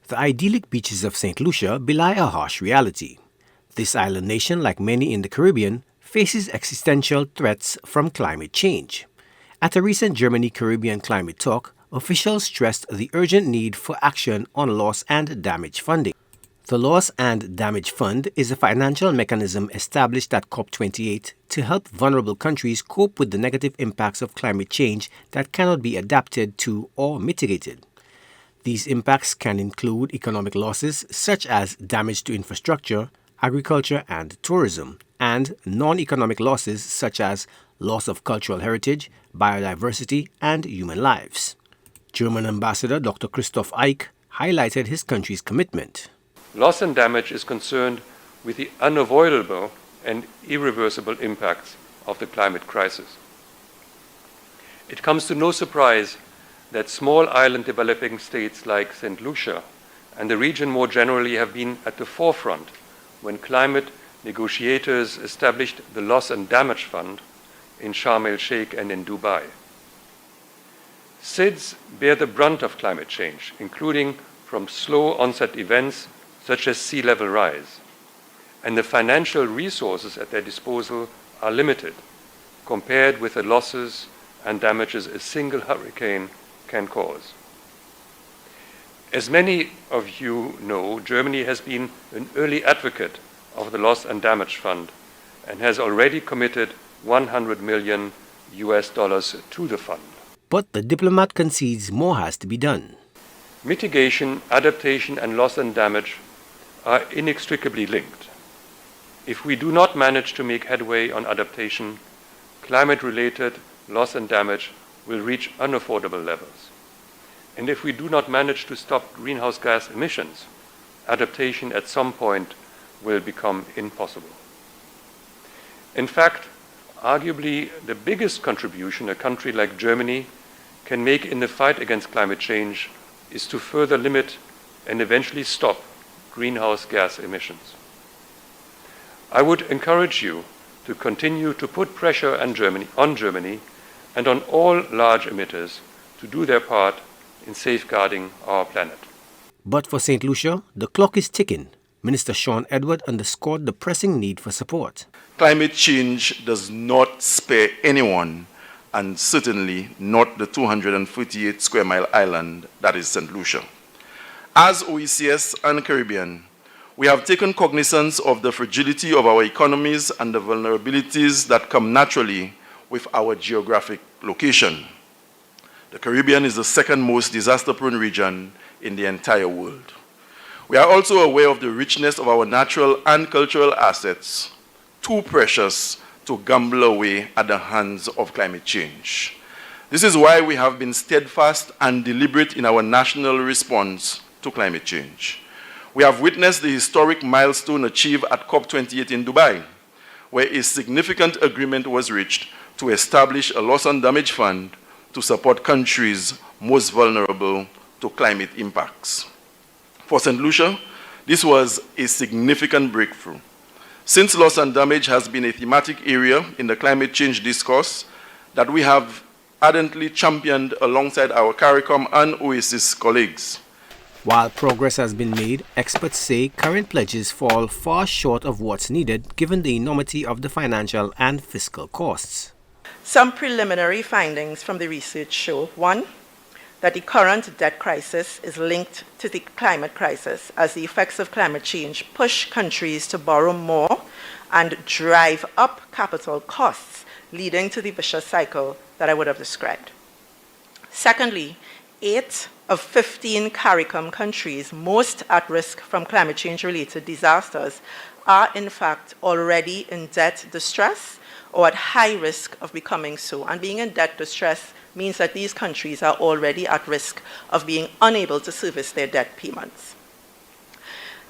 The idyllic beaches of Saint Lucia belie a harsh reality. This island nation, like many in the Caribbean, faces existential threats from climate change. At a recent Germany Caribbean climate talk, officials stressed the urgent need for action on loss and damage funding. The Loss and Damage Fund is a financial mechanism established at COP28 to help vulnerable countries cope with the negative impacts of climate change that cannot be adapted to or mitigated. These impacts can include economic losses such as damage to infrastructure, agriculture and tourism, and non-economic losses such as loss of cultural heritage, biodiversity, and human lives. German Ambassador Dr. Christoph Eick highlighted his country's commitment. Loss and damage is concerned with the unavoidable and irreversible impacts of the climate crisis. It comes to no surprise that small island developing states like Saint Lucia and the region more generally have been at the forefront when climate negotiators established the Loss and Damage Fund in Sharm el-Sheikh and in Dubai. SIDS bear the brunt of climate change, including from slow onset events such as sea level rise, and the financial resources at their disposal are limited compared with the losses and damages a single hurricane can cause. As many of you know, Germany has been an early advocate of the Loss and Damage Fund and has already committed $100 million to the fund. But the diplomat concedes more has to be done. Mitigation, adaptation, and loss and damage are inextricably linked. If we do not manage to make headway on adaptation, climate-related loss and damage will reach unaffordable levels. And if we do not manage to stop greenhouse gas emissions, adaptation at some point will become impossible. In fact, arguably the biggest contribution a country like Germany can make in the fight against climate change is to further limit and eventually stop greenhouse gas emissions. I would encourage you to continue to put pressure on Germany and on all large emitters to do their part in safeguarding our planet. But for St. Lucia, the clock is ticking. Minister Sean Edward underscored the pressing need for support. Climate change does not spare anyone, and certainly not the 248 square mile island that is St. Lucia. As OECS and Caribbean, we have taken cognizance of the fragility of our economies and the vulnerabilities that come naturally with our geographic location. The Caribbean is the second most disaster-prone region in the entire world. We are also aware of the richness of our natural and cultural assets, too precious to gamble away at the hands of climate change. This is why we have been steadfast and deliberate in our national response to climate change. We have witnessed the historic milestone achieved at COP28 in Dubai, where a significant agreement was reached to establish a loss and damage fund to support countries most vulnerable to climate impacts. For St. Lucia, this was a significant breakthrough. Since loss and damage has been a thematic area in the climate change discourse that we have ardently championed alongside our CARICOM and OASIS colleagues. While progress has been made, experts say current pledges fall far short of what's needed given the enormity of the financial and fiscal costs. Some preliminary findings from the research show, 1, that the current debt crisis is linked to the climate crisis as the effects of climate change push countries to borrow more and drive up capital costs, leading to the vicious cycle that I would have described. Secondly, 8 of 15 CARICOM countries most at risk from climate change-related disasters are in fact already in debt distress or at high risk of becoming so. And being in debt distress means that these countries are already at risk of being unable to service their debt payments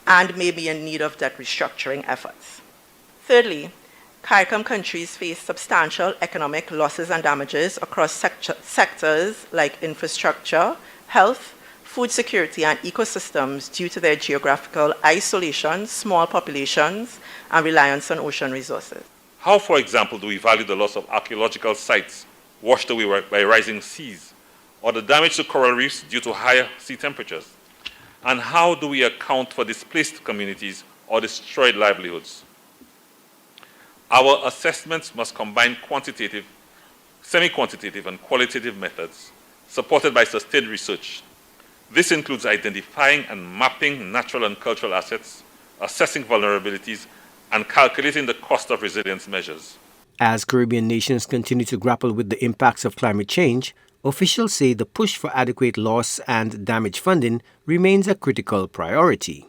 and may be in need of debt restructuring efforts. Thirdly, CARICOM countries face substantial economic losses and damages across sectors like infrastructure, health, food security, and ecosystems due to their geographical isolation, small populations, and reliance on ocean resources. How, for example, do we value the loss of archaeological sites washed away by rising seas, or the damage to coral reefs due to higher sea temperatures? And how do we account for displaced communities or destroyed livelihoods? Our assessments must combine quantitative, semi-quantitative, and qualitative methods supported by sustained research. This includes identifying and mapping natural and cultural assets, assessing vulnerabilities, and calculating the cost of resilience measures. As Caribbean nations continue to grapple with the impacts of climate change, officials say the push for adequate loss and damage funding remains a critical priority.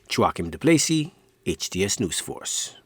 Joachim Duplessis, HTS News Force.